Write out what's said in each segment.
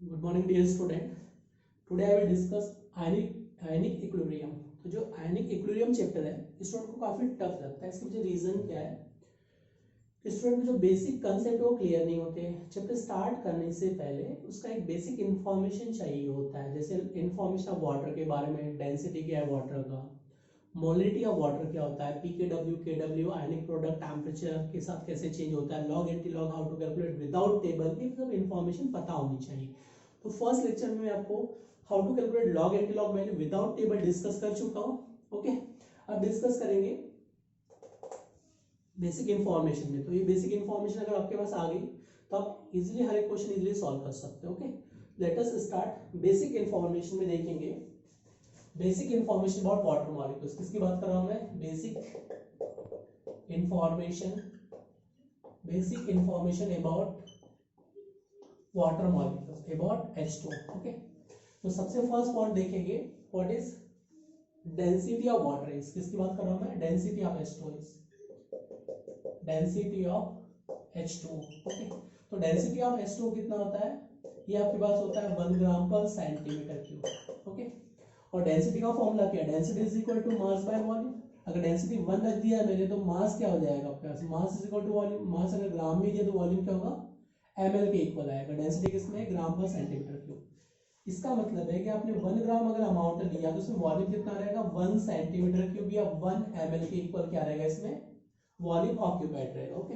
Good morning, dear student. Today I will discuss ionic equilibrium. तो जो ionic equilibrium chapter है student को काफी टफ लगता है। इसके पीछे रीजन क्या है? स्टूडेंट को जो बेसिक कंसेप्ट वो क्लियर नहीं होते। चैप्टर स्टार्ट करने से पहले उसका एक बेसिक इंफॉर्मेशन चाहिए होता है, जैसे इंफॉर्मेशन ऑफ वाटर के बारे में, डेंसिटी क्या है वाटर का, मोलिटी ऑफ वाटर क्या होता है, पीकेडब्ल्यू केडब्ल्यू आयनिक प्रोडक्ट टेम्परेचर के साथ कैसे चेंज होता है, log anti log how to calculate without table, ये सब इंफॉर्मेशन पता होनी चाहिए। तो फर्स्ट लेक्चर में मैं आपको how to calculate log anti log value without table discuss कर चुका हूं। ओके, अब डिस्कस करेंगे बेसिक इंफॉर्मेशन में। तो ये बेसिक इंफॉर्मेशन अगर आपके पास आ गई तो आप इजीली हर एक क्वेश्चन इजीली सॉल्व कर सकते हो। Okay, let us start. Basic information में देखेंगे basic information about water molecules. किसकी बात कर रहा हूं मैं? Basic information about water molecules, about H2। Okay, तो सबसे फर्स्ट पॉइंट देखेंगे what is density of water is. किसकी बात कर रहा हूं मैं? Density of H2 is density of H2। Okay, तो डेंसिटी ऑफ H2 कितना होता है? ये आपके पास होता है 1 ग्राम पर सेंटीमीटर क्यूब। ओके, और डेंसिटी का फॉर्मूला क्या है? Density is equal to mass by volume. अगर डेंसिटी 1 रख दिया है मैंने तो मास क्या हो जाएगा आपके पास? Mass is equal to volume. Mass अगर ग्राम में दिया तो वॉल्यूम क्या होगा? ml के इक्वल आएगा। डेंसिटी किसमें? ग्राम पर सेंटीमीटर क्यूब। इसका मतलब है कि आपने 1 ग्राम अगर अमाउंट लिया तो उसमें वॉल्यूम कितना रहेगा? 1 सेंटीमीटर क्यूब या 1 ml के इक्वल क्या रहेगा? इसमें वॉल्यूम ऑक्यूपाइड रहेगा। ओके,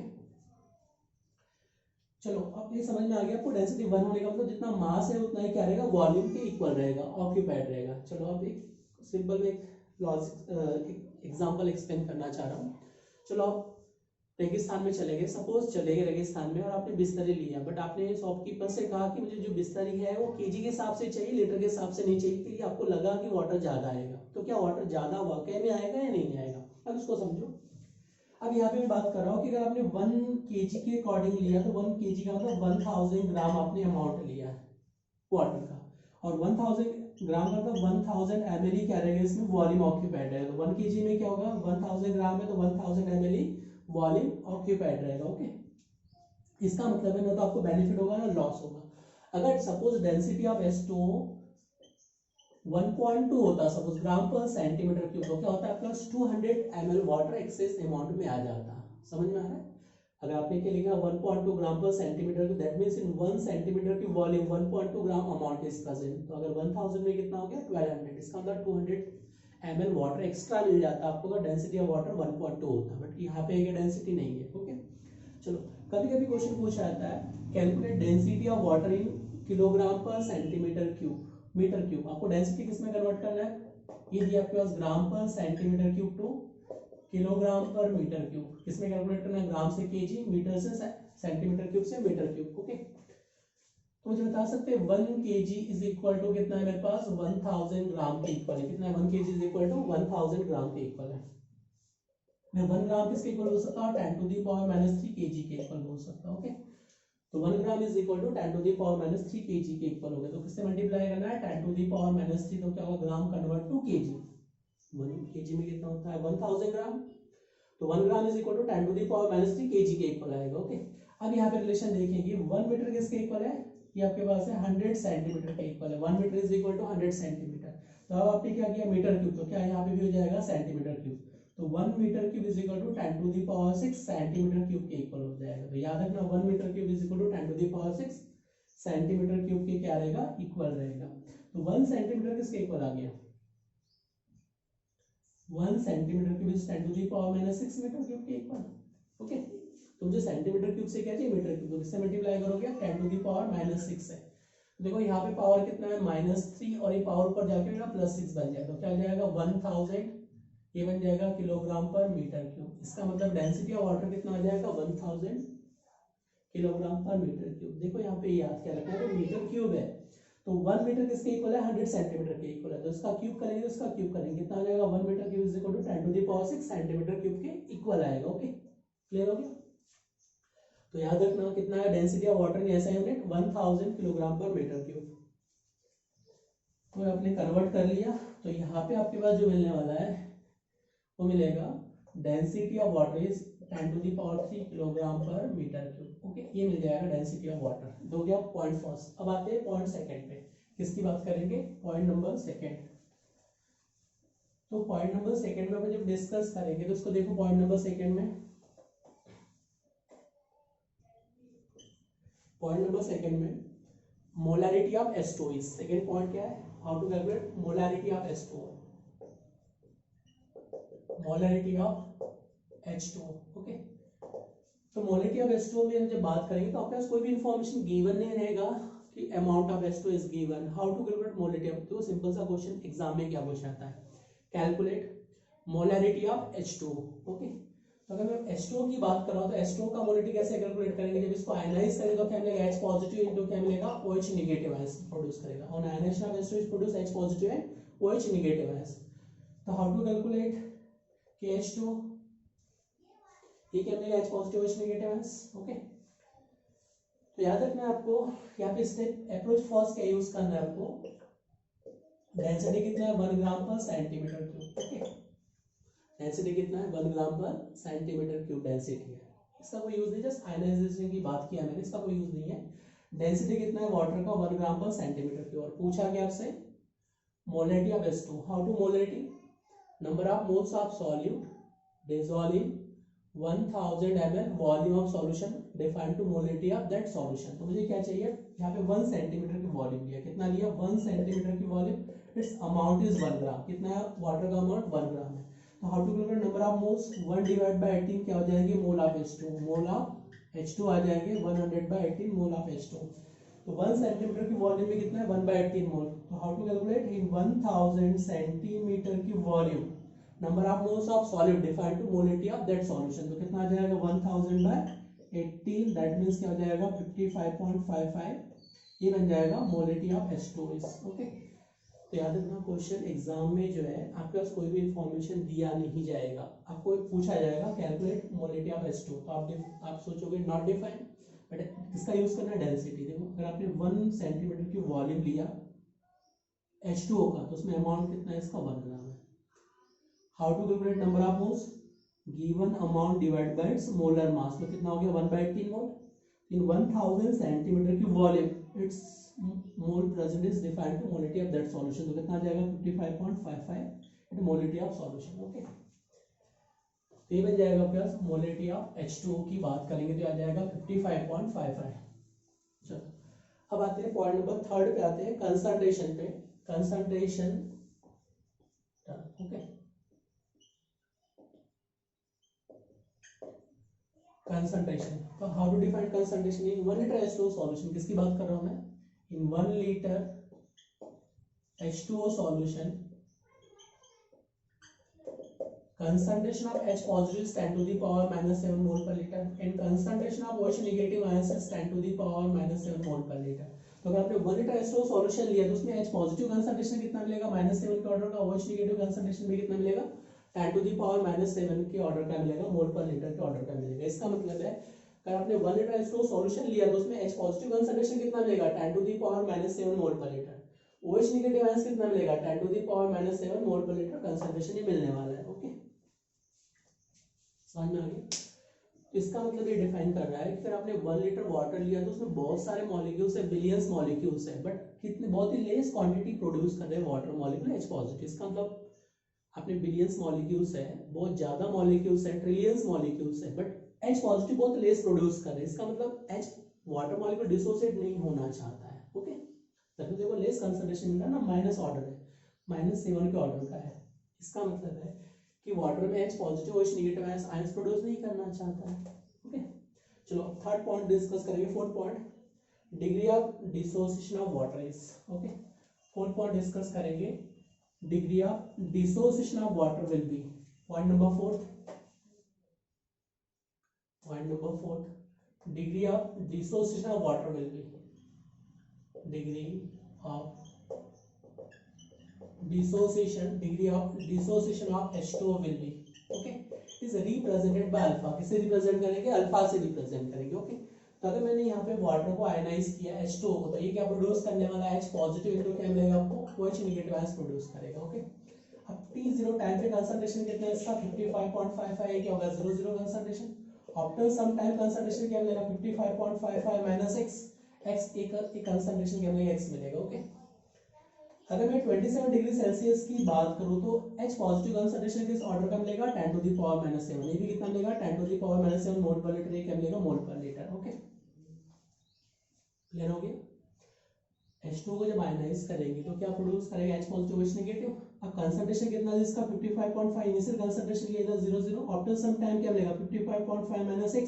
चलो अब ये समझ में आ गया आपको। डेंसिटी 1 होने का मतलब जितना मास है उतना ही क्या रहेगा? वॉल्यूम के इक्वल रहेगा, ऑक्यूपाइड रहेगा। चलो अब एक सिंपल में एक लॉजिक एग्जांपल एक्सप्लेन करना चाह रहा हूँ। चलो आप रेगिस्तान में चले गए, सपोज चले गए रेगिस्तान में और आपने बिस्तरी लिया, बट आपने शॉपकीपर से कहा कि मुझे जो बिस्तरी है वो केजी के हिसाब से चाहिए, लीटर के हिसाब से नहीं चाहिए, क्योंकि आपको लगा कि वाटर ज्यादा आएगा। तो क्या वाटर ज्यादा वाकई में आएगा या नहीं आएगा? अब इसको समझो। अब यहाँ पे मैं बात कर रहा हूँ कि अगर आपने 1 केजी के अकॉर्डिंग लिया तो 1 केजी का मतलब 1000 ग्राम आपने अमाउंट लिया है वाटर का, और 1000 ग्राम का मतलब 1000 ml क्या रहेगा? इसमें वॉल्यूम ऑक्यूपाइड रहेगा। तो 1 केजी में क्या होगा? 1000 ग्राम है तो 1000 ml वॉल्यूम ऑक्यूपाइड रहेगा। ओके, इसका मतलब है ना तो आपको बेनिफिट होगा ना लॉस होगा। अगर सपोज डेंसिटी ऑफ H2 1.2 होता सपोज ग्राम पर सेंटीमीटर क्यूब, तो क्या होता है? Plus 200 ml water excess amount में आ जाता। समझ में आ रहा है? अगर आपने क्या लिखा 1.2 ग्राम पर centimetre cube, that means in 1 centimetre की volume 1.2 gram amount is present. तो अगर 1000 में कितना हो गया? 1200। इसका मतलब 200 ml वाटर एक्स्ट्रा मिल जाता आपको अगर डेंसिटी ऑफ वाटर 1.2 होता, बट यहाँ पे डेंसिटी नहीं है। ओके, चलो कभी कभी क्वेश्चन पूछा जाता है calculate density of water in kilogram पर सेंटीमीटर क्यूब मीटर क्यूब। आपको डेंसिटी किसमें कन्वर्ट करना है? ये दिया आपके पास ग्राम पर centimetre cube two kilogram per metre cube. किसमें कैलकुलेट करना है? ग्राम से केजी, मीटर से सेंटीमीटर क्यूब से मीटर क्यूब। ओके, तो मुझे बता सकते हैं 1 केजी इज इक्वल टू कितना है मेरे पास? 1000 ग्राम के इक्वल है। कितना है? 1 केजी इज इक्वल टू 1000 ग्राम के इक्वल है। मैं 1 ग्राम किसके इक्वल बोल सकता हूँ? 10 to the power minus 3 KG के इक्वल बोल सकता हूँ। ओके, तो 1 gram is equal to 10 to the power minus 3 KG के इक्वल हो गया। तो किससे मल्टीप्लाई करना है? 10 टू दी पावर माइनस 3, तो क्या होगा? ग्राम कन्वर्ट टू केजी। 1 केजी में कितना होता है? 1000 ग्राम। तो 1 gram is equal to 10 to the power minus 3 KG के इक्वल आएगा। ओके, अब यहाँ पे रिलेशन देखेंगे 1 मीटर किसके इक्वल है? ये आपके पास है 100 सेंटीमीटर के इक्वल है। 1 metre is equal to 100 centimetre. तो अब आपने क्या किया? मीटर क्यूब, तो क्या यहाँ पे भी हो जाएगा? Centimetre cube. तो 1 metre cube is equal to 10 to the power 6 centimetre cube के इक्वल हो जाएगा। तो याद रखना 1 metre cube is equal to 10 to the power 6 centimetre cube के क्या रहेगा? इक्वल रहेगा। तो 1 सेंटीमीटर किसके इक्वल आ गया? 1 centimetre cube is 10 to the power minus 6 metre cube के इक्वल। ओके, तो मुझे सेंटीमीटर क्यूब से क्या चाहिए? Metre cube. तो किससे मल्टीप्लाई करोगे? 10 टू दी पावर माइनस 6 है। देखो यहाँ पे पावर कितना है? -3, और ये पावर ऊपर जाके मेरा +6 बन जाएगा। तो क्या हो जाएगा? 1000, ये बन जाएगा किलोग्राम पर मीटर क्यूब। इसका मतलब डेंसिटी ऑफ वाटर कितना आ जाएगा? 1000 किलोग्राम पर मीटर क्यूब। देखो यहाँ पे याद क्या रखना है? तो मीटर क्यूब है तो 1 मीटर किसके इक्वल है? 100 सेंटीमीटर के इक्वल है। तो इसका क्यूब करेंगे तो इसका क्यूब करेंगे, कितना आ जाएगा? 1 metre cube is equal to 10 to the power 6 centimetre cube के इक्वल आएगा। ओके, क्लियर हो गया? तो याद रखना कितना है density of water in SI unit? 1000 kilogram per metre cube. तो आपने कन्वर्ट कर लिया, तो यहाँ पे आपके पास जो मिलने वाला है वो मिलेगा density of water is 10 to the power 3 kilogram per metre cube. Okay, ये मिल जाएगा डेंसिटी ऑफ वाटर। दो गया पॉइंट फर्स्ट। अब आते हैं पॉइंट सेकंड पे, किसकी बात करेंगे, पॉइंट नंबर सेकंड। तो पॉइंट नंबर सेकंड में अपन जब डिस्कस करेंगे तो उसको देखो, पॉइंट नंबर सेकंड में, पॉइंट नंबर सेकंड में molarity of H2O is second point क्या है, how to calculate molarity of H2O, molarity of H2O। Okay, तो मोलैरिटी ऑफ H2O में हम जब बात करेंगे तो आपके पास कोई भी इंफॉर्मेशन गिवन नहीं रहेगा कि amount of H2O is given, how to calculate molarity of. तो सिंपल सा क्वेश्चन एग्जाम में क्या क्वेश्चन आता है, calculate molarity of H2O। Okay, तो अगर मैं H2O की बात कर रहा हूँ तो H2O का मोलैरिटी कैसे कैलकुलेट करेंगे, जब इसको आयनाइज करेंगे तो क्या मिलेगा, H पॉजिटिव इनटू क्या मिलेगा, OH नेगेटिव आयंस प्रोड्यूस करेगा। On ionization of H2O is produce H positive and OH negative ions. तो हाउ टू कैलकुलेट कि H2O ये क्या मिलेगा, H positive OH negative ions. Okay, तो याद रखना आपको यहाँ पे स्टेप अप्रोच फर्स्ट क्या यूज करना है आपको, डेंसिटी कितना है 1 ग्राम पर सेंटीमीटर क्यूब। ओके, डेंसिटी कितना है 1 ग्राम पर सेंटीमीटर क्यूब डेंसिटी है, इसका कोई यूज नहीं, जस्ट आयनाइजेशन की बात किया मैंने, इसका कोई यूज नहीं है। डेंसिटी कितना है वाटर का 1 ग्राम पर सेंटीमीटर क्यूब। और पूछा गया आपसे molarity of H2, how to molarity, number of moles of solute dissolve in 1000 ml volume of solution defined to molarity of that solution. तो मुझे क्या चाहिए, यहाँ पे 1 सेंटीमीटर की वॉल्यूम लिया, कितना लिया 1 सेंटीमीटर की volume, its amount is 1 gram, कितना है वाटर का अमाउंट 1 ग्राम है। तो how to calculate number of moles, 1 divide by 18 क्या हो जाएगी, mole of H2, mole of H2 आ जाएंगे 100 बाय 18 मोल ऑफ H2। तो 1 सेंटीमीटर की वॉल्यूम में कितना है 1 बाय 18 मोल। तो how to calculate, in 1000 centimetre की volume number of moles of solid defined to molarity of that solution. तो कितना आ जाएगा 1000 बाय 18, दैट मींस क्या हो जाएगा 55.55, ये बन जाएगा molarity of H2 is. Okay, तो याद रखना क्वेश्चन एग्जाम में जो है आपके पास कोई भी इंफॉर्मेशन दिया नहीं जाएगा, आपको पूछा जाएगा कैलकुलेट मोलैरिटी ऑफ H2, तो आप सोचोगे नॉट डिफाइन, बट किसका यूज करना है, डेंसिटी। देखो अगर आपने 1 सेंटीमीटर की वॉल्यूम लिया H2O का, तो उसमें अमाउंट कितना है इसका 1 ग्राम है। How to calculate number of moles, given amount divide by its molar mass, तो कितना हो गया 1 बाय 18 मोल। इन 1000 सेंटीमीटर की volume its mole present is defined to molarity of that solution, तो कितना आ जाएगा 55.55 it molarity of solution. Okay, तो ये बन जाएगा आपके पास मोलैरिटी ऑफ H2O की बात करेंगे तो आ जाएगा 55.55। चलो अब आते हैं पॉइंट नंबर थर्ड पे, आते हैं कंसंट्रेशन पे, कंसंट्रेशन। ओके, कंसंट्रेशन, तो how to define concentration in 1 litre H2O solution, किसकी बात कर रहा हूं मैं, in 1 litre H2O solution concentration of H positive is 10 to the power minus 7 mole per liter and concentration of OH negative ions is 10 to the power minus 7 mole per liter। तो अगर आपने 1 litre H2O solution लिया तो उसमें H positive concentration कितना मिलेगा -7 के order का, OH नेगेटिव कंसंट्रेशन में कितना मिलेगा 10 टू द पावर -7 के ऑर्डर का मिलेगा, मोल पर लीटर के ऑर्डर का मिलेगा। इसका मतलब है अगर आपने 1 लीटर H2O सॉल्यूशन लिया तो उसमें H पॉजिटिव कंसंट्रेशन कितना मिलेगा 10 टू द पावर -7 मोल पर लीटर, OH नेगेटिव आयंस कितना मिलेगा 10 टू द पावर -7 मोल पर लीटर कंसंट्रेशन ही मिलने वाला है। ओके, समझ में आ गया। इसका मतलब ये डिफाइन कर रहा है कि अगर आपने 1 लीटर वाटर लिया तो उसमें बहुत सारे मॉलिक्यूल्स है, बिलियंस मॉलिक्यूल्स है, बट कितने बहुत ही लेस क्वांटिटी प्रोड्यूस कर रहे हैं वाटर मॉलिक्यूल H पॉजिटिव। इसका मतलब आपने बिलियंस मॉलिक्यूल्स है, बहुत ज्यादा मॉलिक्यूल्स है, ट्रिलियंस मॉलिक्यूल्स है, बट H पॉजिटिव बहुत लेस प्रोड्यूस कर रहे हैं। इसका मतलब H वाटर मॉलिक्यूल डिसोसिएट नहीं होना चाहता है। ओके, तभी देखो लेस कंसंट्रेशन मिल रहा है ना, माइनस ऑर्डर है, -7 के ऑर्डर का है। इसका मतलब है कि वाटर में H positive OH negative ions produce नहीं करना चाहता है। ओके, चलो थर्ड पॉइंट डिस्कस करेंगे, fourth point degree of dissociation of water is. Okay, fourth point discuss करेंगे, degree of dissociation of water will be, point number fourth, point number fourth degree of dissociation of water will be, degree of dissociation, degree of dissociation of H2O will be okay is represented by alpha। किससे represent करेंगे, alpha से represent करेंगे। Okay, तो अगर मैंने यहाँ पे water को आयनाइज किया H2O को, तो ये क्या प्रोड्यूस करने वाला है H पॉजिटिव इनटू क्या मिलेगा आपको OH नेगेटिव आयंस प्रोड्यूस करेगा। ओके, अब T0 टाइम पे कंसंट्रेशन कितना है इसका 55.55 क्या होगा 0 concentration, after some time concentration क्या मिलेगा 55.55 माइनस एक्स, एक्स एक कंसंट्रेशन क्या मिलेगा एक्स मिलेगा। ओके, अगर मैं 27 डिग्री सेल्सियस की बात करूं तो H पॉजिटिव कंसंट्रेशन किस ऑर्डर का मिलेगा 10 टू द पावर माइनस 7, ये भी कितना मिलेगा 10 टू द पावर माइनस 7 मोल पर लीटर, ये क्या मिलेगा मोल पर लीटर। ओके, क्लियर हो गया। H2 को जब आयनाइज करेंगे तो क्या प्रोड्यूस करेगा H पॉजिटिव H नेगेटिव। अब कंसंट्रेशन कितना है इसका 55.5, इनिशियल कंसंट्रेशन ये इधर 0 0, आफ्टर सम टाइम क्या मिलेगा 55.5 माइनस x,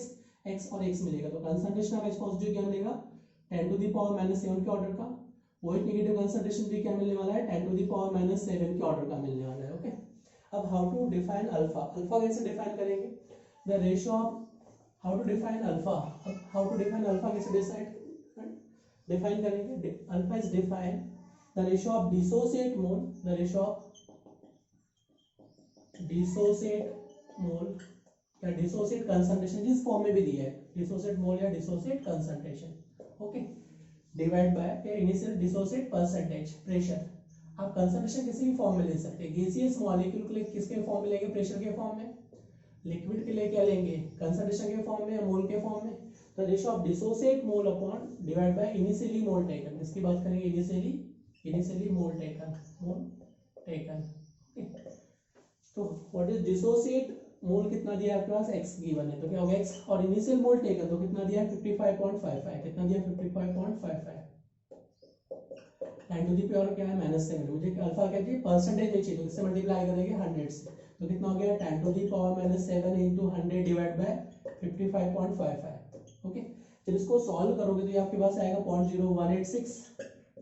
x और x मिलेगा, तो कंसंट्रेशन ऑफ H पॉजिटिव क्या मिलेगा 10 टू द पावर माइनस 7 के ऑर्डर का। वही नेगेटिव कंसंट्रेशन भी क्या मिलने वाला है 10 टू द पावर माइनस 7 के ऑर्डर का मिलने वाला है। ओके, अब how to define alpha, alpha कैसे डिफाइन करेंगे, the ratio of how to define alpha, how to define alpha कैसे डिफाइन करेंगे। Alpha is define the ratio of dissociate mole, the ratio of dissociate mole या dissociate concentration, जिस form में भी दिया है डिसोसिएट मोल या dissociate concentration. Okay, divide by initial dissociate percentage pressure. आप कंसंट्रेशन किसी भी फॉर्म में ले सकते हैं, गैसियस मॉलिक्यूल के लिए किसके फॉर्म में लेंगे प्रेशर के फॉर्म में, लिक्विड के लिए क्या लेंगे कंसंट्रेशन के फॉर्म में या मोल के फॉर्म में। तो ratio of dissociate mole upon divide by initially mole taken, इसकी बात करेंगे इनिशियली मोल टेकन। तो व्हाट इज डिसोसिएट मोल कितना दिया आपके पास x गिवन है, तो क्या होगा x, और इनिशियल मोल टेकन तो कितना दिया 55.55, कितना दिया 55.55 10 टू द पावर क्या है -7, मुझे अल्फा क्या चाहिए परसेंटेज में चाहिए, तो इससे मल्टीप्लाई करेंगे 100 से, तो कितना हो गया 10 to the power -7 into 100 divide by 55.55। Okay, जब इसको सॉल्व करोगे तो ये आपके पास आएगा 0.0186,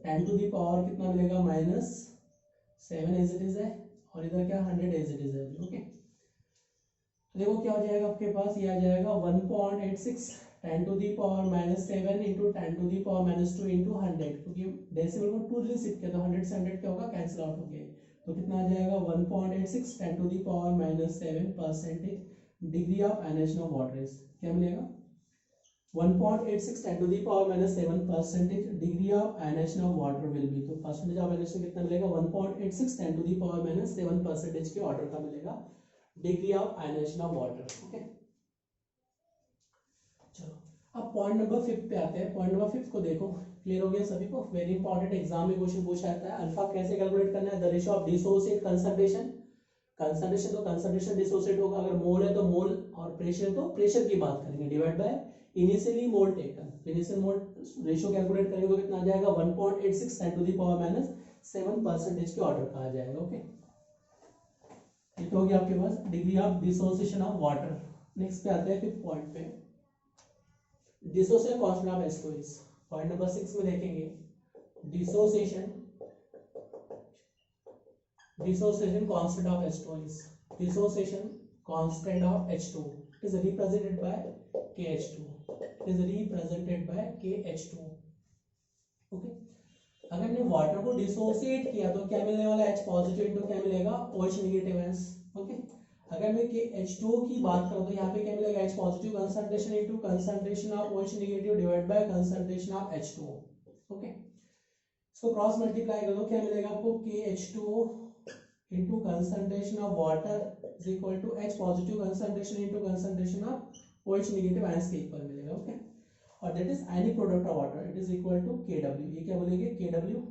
10 टू द पावर कितना मिलेगा -7 एज इट इज है, और इधर क्या 100 एज इट इज है। ओके, देखो क्या हो जाएगा आपके पास, ये आ जाएगा 1.86 10 to the power -7 into 10 to the power -2 into 100, क्योंकि डेसिमल को 2 से शिफ्ट किया तो 100 से 100 क्या होगा कैंसिल आउट हो गया, तो कितना आ जाएगा 1.86 10 to the power -7 percentage degree of ionization of water is क्या मिलेगा 1.86 10 to the power -7 percentage degree of ionization of water will be, तो परसेंटेज ऑफ आयनाइजेशन कितना मिलेगा 1.86 10 टू दी पावर -7 परसेंटेज के ऑर्डर का मिलेगा degree of ionization of water. Okay, चलो अब पॉइंट नंबर 5 पे आते हैं। पॉइंट नंबर 5 को देखो, क्लियर हो गया सभी को, वेरी इंपॉर्टेंट एग्जाम में क्वेश्चन पूछा जाता है। अल्फा कैसे कैलकुलेट करना है, the ratio of dissociate concentration, concentration तो कंसंट्रेशन डिसोसिएट होगा, अगर मोल है तो मोल और प्रेशर तो प्रेशर की बात करेंगे, divide by initially mole taken, initial mole ratio calculate करेंगे तो कितना आ जाएगा 1.86 10 टू द पावर -7 परसेंटेज के ऑर्डर का आ जाएगा। ओके, ये तो हो गया आपके पास degree of dissociation of water. Next पे आते हैं 5th पॉइंट पे, dissociation constant of H2 is, point number 6 में देखेंगे dissociation constant of H2 is, dissociation constant of H2 is represented by KH2, is represented by KH2। Okay, अगर हमने water को dissociate किया तो क्या मिलने वाला है H पॉजिटिव इनटू क्या मिलेगा OH नेगेटिव आयंस। ओके, अगर मैं H2O की बात करूं तो यहाँ पे क्या मिलेगा H positive concentration into concentration of OH negative divide by concentration of H2O। Okay, इसको क्रॉस मल्टीप्लाई कर दो, क्या मिलेगा आपको KH2O into concentration of water is equal to H positive concentration into concentration of OH negative ions के equal मिलेगा। Okay, और that is any product of water it is equal to KW, ये क्या बोलेंगे KW।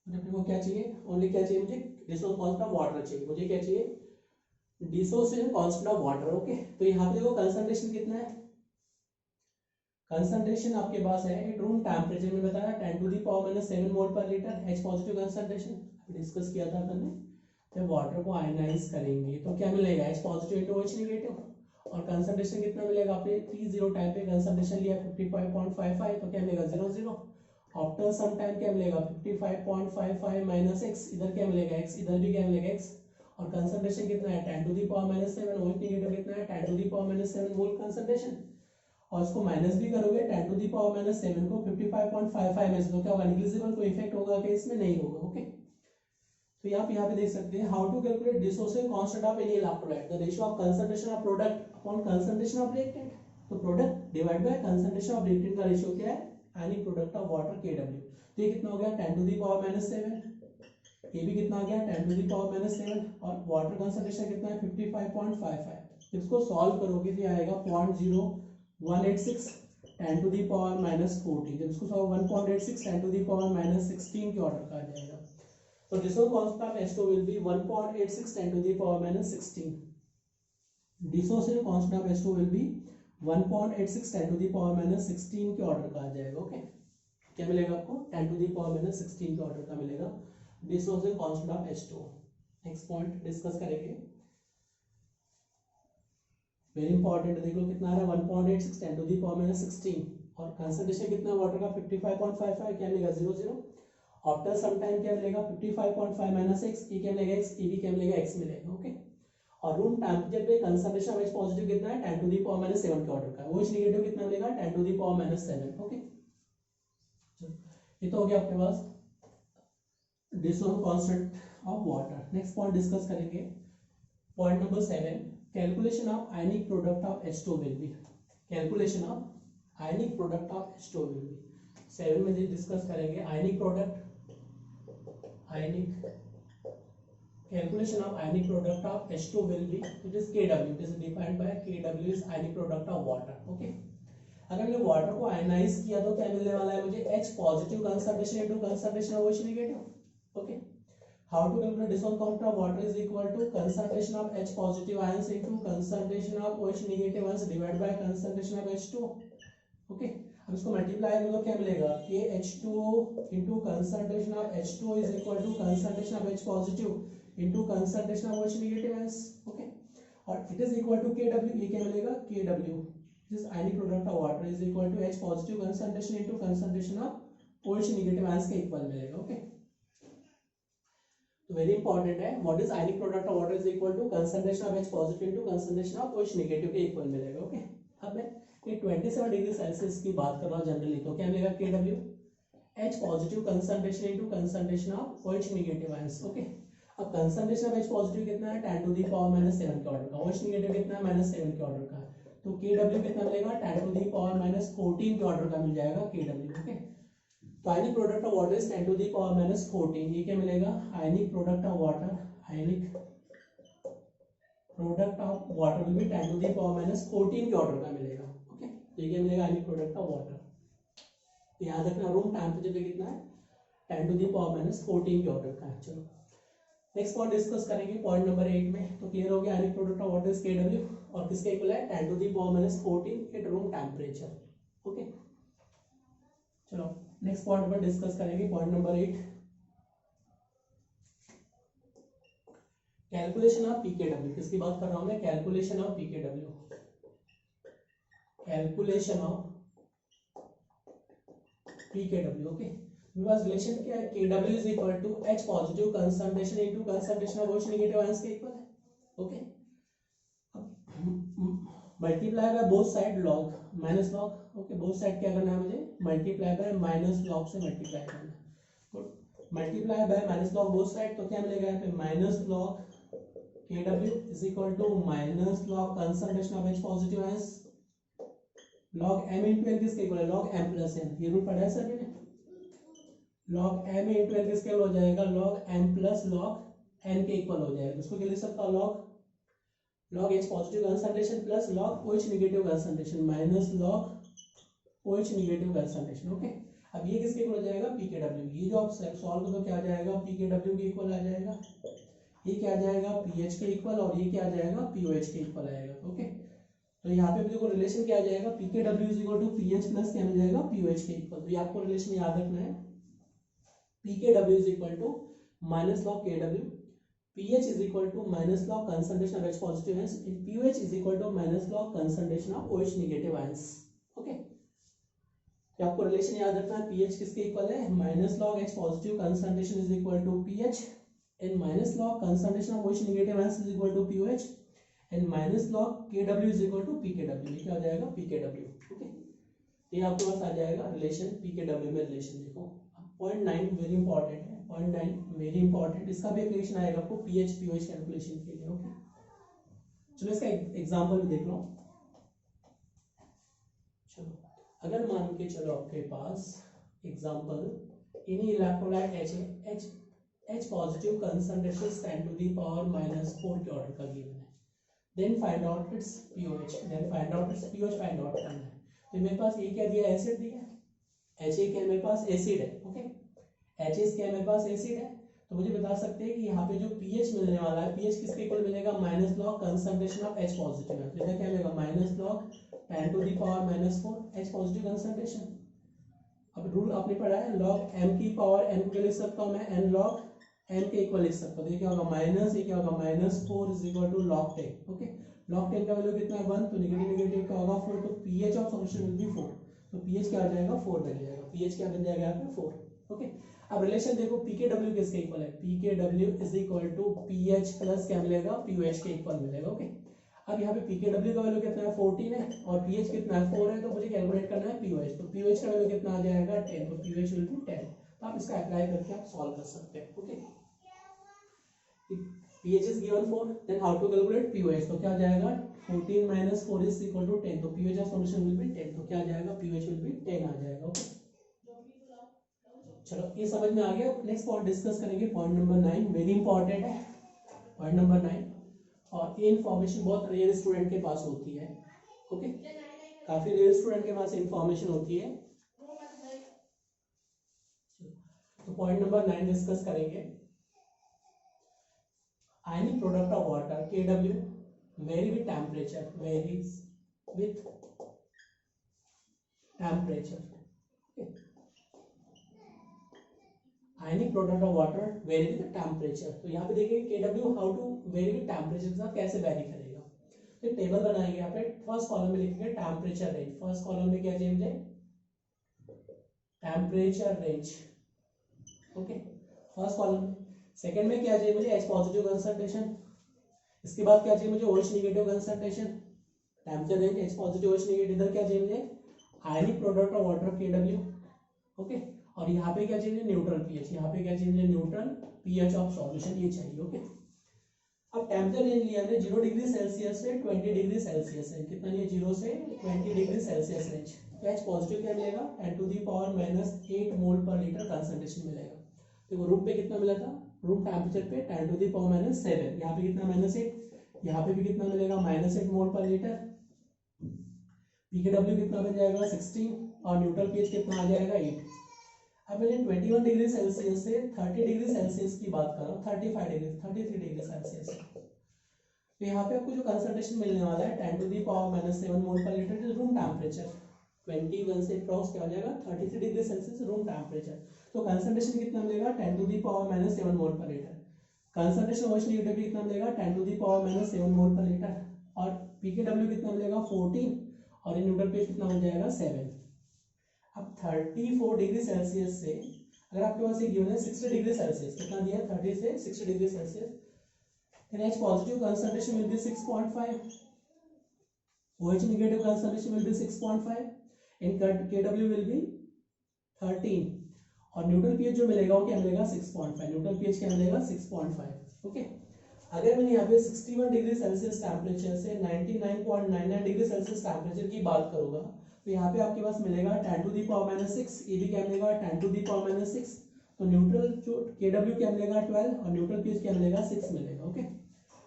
अपने को क्या चाहिए, ओनली क्या चाहिए मुझे डिसोसिएशन कांस्टेंट ऑफ वाटर चाहिए, मुझे क्या चाहिए dissociation constant of water. Okay, तो यहाँ पे देखो कंसंट्रेशन कितना है, कंसंट्रेशन आपके पास है एट रूम टेम्परेचर में बताया 10 टू दी पावर -7 मोल पर litre, H positive concentration discuss किया था हमने। जब वाटर को आयनाइज करेंगे तो क्या मिलेगा H positive into OH negative, और कंसंट्रेशन कितना मिलेगा, आपने T0 टाइम पे कंसंट्रेशन लिया 55.55, तो क्या मिलेगा 00, आफ्टर सम टाइम क्या मिलेगा 55.55 माइनस x, इधर क्या मिलेगा x, इधर भी क्या मिलेगा x, और कंसंट्रेशन कितना है 10 to the power -7, OH negative कितना है 10 to the power -7 mole concentration, और इसको माइनस भी करोगे 10 टू दी पावर -7 को 55.55 में से, तो क्या होगा नेग्लिजिबल, कोई इफेक्ट होगा कि इसमें नहीं होगा। ओके, तो आप यहाँ पे देख सकते हैं how to calculate dissociation constant of any electrolyte, the ratio of concentration of product upon concentration of reactant. तो product divide by concentration of reactant का रेशियो क्या है, ionic product of water KW। तो ये कितना हो गया 10 टू द पावर -7, ये भी कितना आ गया 10 टू द पावर -7, और वाटर कंसंट्रेशन कितना है 55.55। इसको सॉल्व करोगे तो आएगा 0.0186 10 टू द पावर -14। जब इसको सॉल्व 1.86 10 टू द पावर -16 के ऑर्डर का आ जाएगा। तो dissociation constant of H2 will be 1.86 10 to the power -16। Dissociation constant of H2 will be 1.86 10 to the power -16 के ऑर्डर का आ जाएगा। ओके, क्या मिलेगा आपको 10 टू द पावर -16 के ऑर्डर का मिलेगा dissociation constant of H2। Next point discuss करेंगे, वेरी इंपॉर्टेंट। देख लो कितना आ रहा है 1.86 10 टू द पावर -16, और कंसंट्रेशन कितना वाटर का 55.55, क्या मिलेगा 00। आफ्टर सम टाइम क्या मिलेगा 55.5 - x, ये क्या मिलेगा x, ये भी क्या मिलेगा x मिलेगा। ओके, और रूम टेम्परेचर पे कंसंट्रेशन ऑफ H पॉजिटिव कितना है 10 टू द पावर -7 के ऑर्डर का, OH नेगेटिव कितना मिलेगा 10 टू द पावर -7। ओके, ये तो हो गया आपके पास dissociation constant of water. Next point discuss करेंगे, point number 7, calculation of ionic product of H2 will be. Calculation of ionic product of H2 will be 7 में डिस्कस करेंगे ionic product, ionic calculation of ionic product of H2 will be, it is Kw, it is defined by Kw is ionic product of water। okay, अगर मैंने water को ionise किया तो क्या मिलने वाला है मुझे H positive concentration into concentration of OH negative. Okay, how to calculate dissociation constant of water is equal to concentration of H positive ions into concentration of OH negative ions divide by concentration of H2। Okay, अब इसको multiply करो तो क्या मिलेगा KH2 into concentration of H2 is equal to concentration of H positive into concentration of OH negative ions. Okay, और it is equal to KW, ये क्या मिलेगा KW, this ionic product of water is equal to H positive concentration into concentration of OH negative ions के equal मिलेगा। Okay, तो very important है, what is ionic product of water is equal to concentration of H positive into concentration of OH negative के equal मिलेगा। ओके, अब मैं ये 27 डिग्री सेल्सियस की बात कर रहा हूं जनरली, तो क्या मिलेगा KW H positive concentration into concentration of OH negative ions. Okay, अब कंसंट्रेशन ऑफ H पॉजिटिव कितना है 10 टू द पावर -7 के ऑर्डर का, OH नेगेटिव कितना है -7 के ऑर्डर का, तो KW कितना मिलेगा 10 टू द पावर -14 के ऑर्डर का मिल जाएगा KW। ओके, तो ionic product of water is 10 to the power -14, ये क्या मिलेगा ionic product of water, ionic product of water will be 10 to the power -14 के ऑर्डर का मिलेगा। ओके, तो ये क्या मिलेगा आयनिक प्रोडक्ट ऑफ वाटर। तो याद रखना रूम टेम्परेचर कितना है 10 टू द पावर -14 के ऑर्डर का है। चलो नेक्स्ट पॉइंट डिस्कस करेंगे, पॉइंट नंबर 8 में। तो क्लियर हो गया ionic product of water is KW, और किसके इक्वल है 10 to the power -14 at room temperature. Okay, चलो नेक्स्ट पॉइंट पर डिस्कस करेंगे, point number 8, calculation of PKW। किसकी बात कर रहा हूं मैं, calculation of PKW, calculation of PKW। Okay, मेरे पास रिलेशन क्या है KW is equal to H positive concentration into concentration of OH negative ions के इक्वल है। Okay, multiply by both side log minus log. Okay, both side क्या करना है मुझे मल्टीप्लाई बाय माइनस लॉग से मल्टीप्लाई करना है, तो multiply by minus log both side, तो क्या मिलेगा यहाँ पे minus log KW is equal to minus log concentration of H positive ions log M into N किसके इक्वल है लॉग M प्लस N। ये रूल पढ़ा है सर मैंने, लॉग M इनटू N किसके इक्वल हो जाएगा log M plus log N के इक्वल हो जाएगा। इसको क्या लिख सकता हूं log H positive concentration plus log OH negative concentration minus log OH negative concentration. Okay, अब ये किसके इक्वल हो जाएगा PKW, ये जो आप सॉल्व करो क्या आ जाएगा PKW के इक्वल आ जाएगा, ये क्या आ जाएगा pH के इक्वल, और ये क्या आ जाएगा pOH के इक्वल आएगा। ओके, तो यहाँ पे देखो रिलेशन क्या आ जाएगा PKW is equal to pH plus क्या मिल जाएगा pOH के इक्वल। तो ये आपको रिलेशन याद रखना है, PKW is equal to minus log KW, pH is equal to minus log concentration of H positive ions, and pOH is equal to minus log concentration of OH negative ions। Okay, तो आपको relation याद रखना है, pH किसके equal है minus log H positive concentration is equal to pH and minus log concentration of OH negative ions is equal to pOH and minus log KW is equal to PKW। ये क्या हो जाएगा PKW। Okay, ये आपके पास आ जाएगा relation PKW में relation. देखो point 9 very important है, पॉइंट 9 वेरी इंपॉर्टेंट, इसका भी एप्लीकेशन आएगा आपको pH pOH कैलकुलेशन के लिए। ओके, चलो इसका एग्जांपल भी देख लो। चलो अगर मान के चलो आपके पास example in electrolyte H positive concentration 10 to the power -4 के ऑर्डर का गिवन है, then find out its pOH, then find out its pOH find out करना है। तो मेरे पास ये क्या दिया, एसिड दिया है, Ha क्या मेरे पास एसिड है, ओके, H क्या मेरे पास एसिड है। तो मुझे बता सकते हैं कि यहाँ पे जो pH मिलने वाला है, pH किसके इक्वल मिलेगा, minus log concentration of H positive है, तो इधर क्या मिलेगा minus log 10 to the power -4 H positive concentration. अब रूल आपने पढ़ा है, लॉग m की पावर n को लिख सकता हूँ मैं, n लॉग n के इक्वल लिख सकता हूँ। तो ये क्या होगा माइनस, ये क्या होगा -4 is equal to log 10, okay. Log 10 का वैल्यू कितना है 1, तो नेगेटिव नेगेटिव क्या होगा 4, तो pH of solution will B 4, तो pH क्या आ जाएगा 4 बन जाएगा, pH क्या बन जाएगा यहाँ पे 4, ओके। अब रिलेशन देखो pKw किसके इक्वल है, pKw is equal to pH plus क्या मिलेगा pOH के इक्वल मिलेगा, ओके। अब यहाँ पे pKw का वैल्यू कितना है 14 है और pH कितना है 4 है, तो मुझे कैलकुलेट करना है pOH, तो pOH का वैल्यू कितना आ जाएगा 10, तो pOH विल बी 10। तो आप इसका अप्लाई करके आप सॉल्व कर सकते हैं, okay. pH is given 4, then how to calculate pOH, तो क्या आ जाएगा 14 minus 4 is equal to 10, तो pH of solution will be 10, तो क्या आ जाएगा pH will be 10 आ जाएगा, ओके। चलो ये समझ में आ गया। नेक्स्ट पॉइंट डिस्कस करेंगे, पॉइंट नंबर 9, वेरी इंपॉर्टेंट है पॉइंट नंबर 9, और ये इन्फॉर्मेशन बहुत रेयर स्टूडेंट के पास होती है, ओके, काफी रेयर स्टूडेंट के पास इन्फॉर्मेशन होती है। तो पॉइंट नंबर 9 डिस्कस करेंगे, ionic product of water Kw vary with temperature, varies with temperature, okay. Ionic product of water vary with temperature, तो यहाँ पे देखिए Kw how to vary with temperature के साथ कैसे वैरी करेगा। तो एक टेबल बनाएंगे, यहाँ पे फर्स्ट कॉलम में लिखेंगे टेम्परेचर रेंज, फर्स्ट कॉलम में क्या चाहिए मुझे temperature range, okay, first column में। सेकंड में क्या चाहिए मुझे H पॉजिटिव कंसंट्रेशन, इसके बाद क्या चाहिए मुझे OH negative concentration, temperature range H positive OH negative. इधर क्या चाहिए मुझे आयनिक product of water Kw, okay, और यहाँ पे क्या चाहिए न्यूट्रल pH, यहाँ पे क्या चाहिए मुझे न्यूट्रल pH ऑफ सॉल्यूशन, ये चाहिए, ओके। अब टेम्परेचर रेंज लिया हमने 0 डिग्री सेल्सियस से 20 डिग्री सेल्सियस है, कितना लिया 0 से 20 डिग्री सेल्सियस रेंज। तो H पॉजिटिव क्या मिलेगा 10 टू द पावर -8 मोल पर लीटर कंसंट्रेशन मिलेगा। देखो रूम पे कितना मिला था, रूम टेम्परेचर पे 10 टू द पावर -7, यहाँ पे कितना -8, यहाँ पे भी कितना मिलेगा -8 मोल पर लीटर। pKw कितना बन जाएगा 16 और न्यूट्रल pH कितना आ जाएगा 8। अब मैंने 21 डिग्री सेल्सियस से 30 डिग्री सेल्सियस की बात कर रहा हूँ, 35 डिग्री 33 डिग्री सेल्सियस। तो यहाँ पे आपको जो कंसंट्रेशन मिलने वाला है 10 टू द पावर -7 मोल पर लीटर इज रूम टेम्परेचर। 21 से क्रॉस क्या हो जाएगा 33 डिग्री सेल्सियस रूम टेम्परेचर। तो कंसंट्रेशन कितना मिलेगा 10 टू द पावर -7 मोल पर लीटर। कंसंट्रेशन OH नेगेटिव कितना मिलेगा 10 टू द पावर -7 मोल पर लीटर, और pKw कितना मिलेगा 14 और न्यूट्रल pH कितना हो जाएगा 7। अब 34 डिग्री सेल्सियस से अगर आपके पास ये गिवन है 60 डिग्री सेल्सियस, कितना दिया 30 से 60 degree Celsius, then H positive concentration will be 6.5, OH negative concentration will be 6.5 and Kw will be 13 और न्यूट्रल pH जो मिलेगा वो क्या मिलेगा 6.5, न्यूट्रल pH क्या मिलेगा 6.5, ओके। अगर मैंने यहाँ पे 61 डिग्री सेल्सियस टेम्परेचर से 99.99 डिग्री सेल्सियस टेम्परेचर की बात करूंगा, तो यहाँ पे आपके पास मिलेगा 10 टू द पावर -6, ये भी क्या मिलेगा 10 टू द पावर -6, तो न्यूट्रल जो Kw क्या मिलेगा 12 और न्यूट्रल pH क्या मिलेगा 6 मिलेगा, ओके।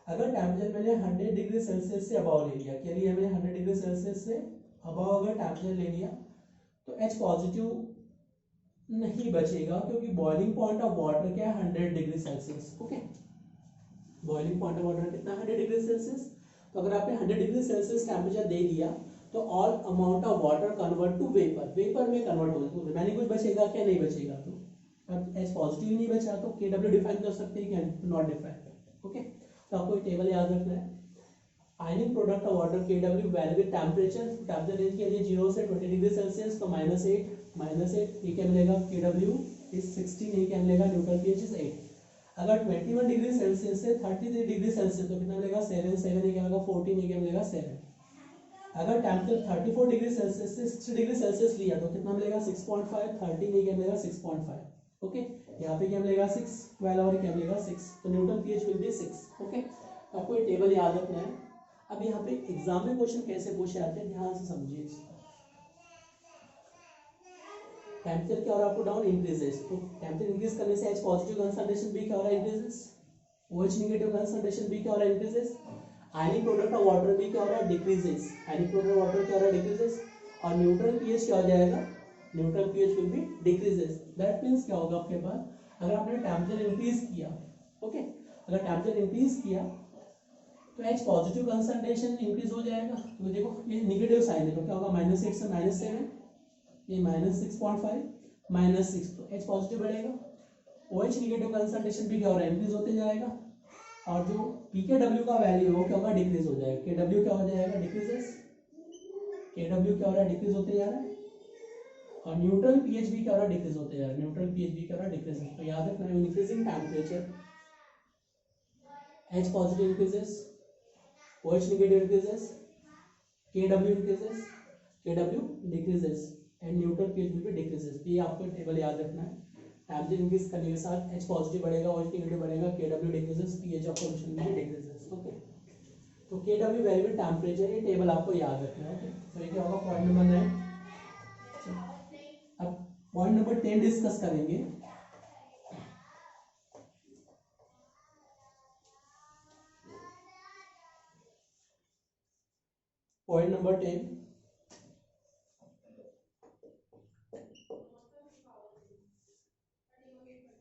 अगर टेम्परेचर मैंने 100 डिग्री सेल्सियस से अबव ले लिया, क्या लिया मैंने 100 डिग्री सेल्सियस से अबव अगर टेम्परेचर ले लिया, तो H पॉजिटिव नहीं बचेगा, क्योंकि बॉइलिंग पॉइंट ऑफ वाटर क्या है 100 degree Celsius, okay. Boiling point of water कितना 100 डिग्री सेल्सियस। तो अगर आपने 100 डिग्री सेल्सियस टेम्परेचर दे दिया तो all amount of water convert to vapour, vapour में कन्वर्ट हो जाएगा, रिमेनिंग कुछ बचेगा क्या नहीं बचेगा। तो अब H पॉजिटिव नहीं बचा तो Kw डिफाइन कर सकते हैं क्या, नॉट डिफाइन, ओके। तो आपको ये टेबल याद रखना है, ionic product of water Kw value with temperature, temperature range के लिए 0 से 20 डिग्री सेल्सियस, तो -8 ये क्या मिलेगा Kw इज 16, ये क्या मिलेगा न्यूट्रल pH इज 8। अगर 21 डिग्री सेल्सियस से 33 डिग्री सेल्सियस तो कितना मिलेगा 7 ये क्या मिलेगा 14, ये क्या मिलेगा 7। अगर टेम्परेचर 34 डिग्री सेल्सियस से 60 डिग्री सेल्सियस लिया तो कितना मिलेगा 6.5, 13 ये क्या मिलेगा 6.5, ओके। यहाँ पे क्या मिलेगा 6, 12 और क्या मिलेगा 6, तो neutral pH will B 6, okay. आपको ये टेबल याद रखना है। अब यहाँ पे एग्जाम में क्वेश्चन कैसे पूछे आते हैं ध्यान से समझिए। टेम्परेचर क्या हो रहा है आपको डाउन, इंक्रीजेस, तो टेम्परेचर इंक्रीज करने से H पॉजिटिव कंसंट्रेशन भी क्या हो रहा है, इंक्रीजेस, OH नेगेटिव कंसंट्रेशन भी क्या हो रहा है, increases, ionic product of water भी क्या हो रहा है, decreases, ionic product of water क्या हो रहा है, डिक्रीजेस, और न्यूट्रल पीएच क्या हो जाएगा, neutral pH will be decreases. That means क्या होगा आपके पास, अगर आपने टेम्परेचर इंक्रीज किया, ओके, अगर टेम्परेचर इंक्रीज किया तो H पॉजिटिव कंसंट्रेशन इंक्रीज हो जाएगा, तो देखो ये नेगेटिव साइन है तो क्या होगा, -8 से -7, ये -6.5 -6, तो H पॉजिटिव बढ़ेगा, OH नेगेटिव कंसंट्रेशन भी क्या हो रहा है, इंक्रीज होते जाएगा, और जो pKw का वैल्यू है वो क्या होगा, डिक्रीज हो जाएगा, Kw क्या हो जाएगा, डिक्रीजेस, Kw क्या हो रहा है, डिक्रीज होते जा रहा है, और न्यूट्रल पीएच भी क्या हो रहा है, डिक्रीज होते जा रहा है, न्यूट्रल पीएच भी क्या हो रहा है, डिक्रीज, तो याद रखना है increasing temperature H positive increases, OH negative increases, Kw increases, Kw decreases and neutral pH will be decreases। ये आपको टेबल याद रखना है, टेम्परेचर इंक्रीज करने के साथ H पॉजिटिव बढ़ेगा, OH नेगेटिव बढ़ेगा, Kw decreases, pH of solution भी decreases, ओके। तो Kw वेरिएबल टेम्परेचर, ये टेबल आपको याद रखना है, ओके। तो ये क्या होगा, पॉइंट नंबर 9। अब पॉइंट नंबर 10 डिस्कस करेंगे। Point number 10,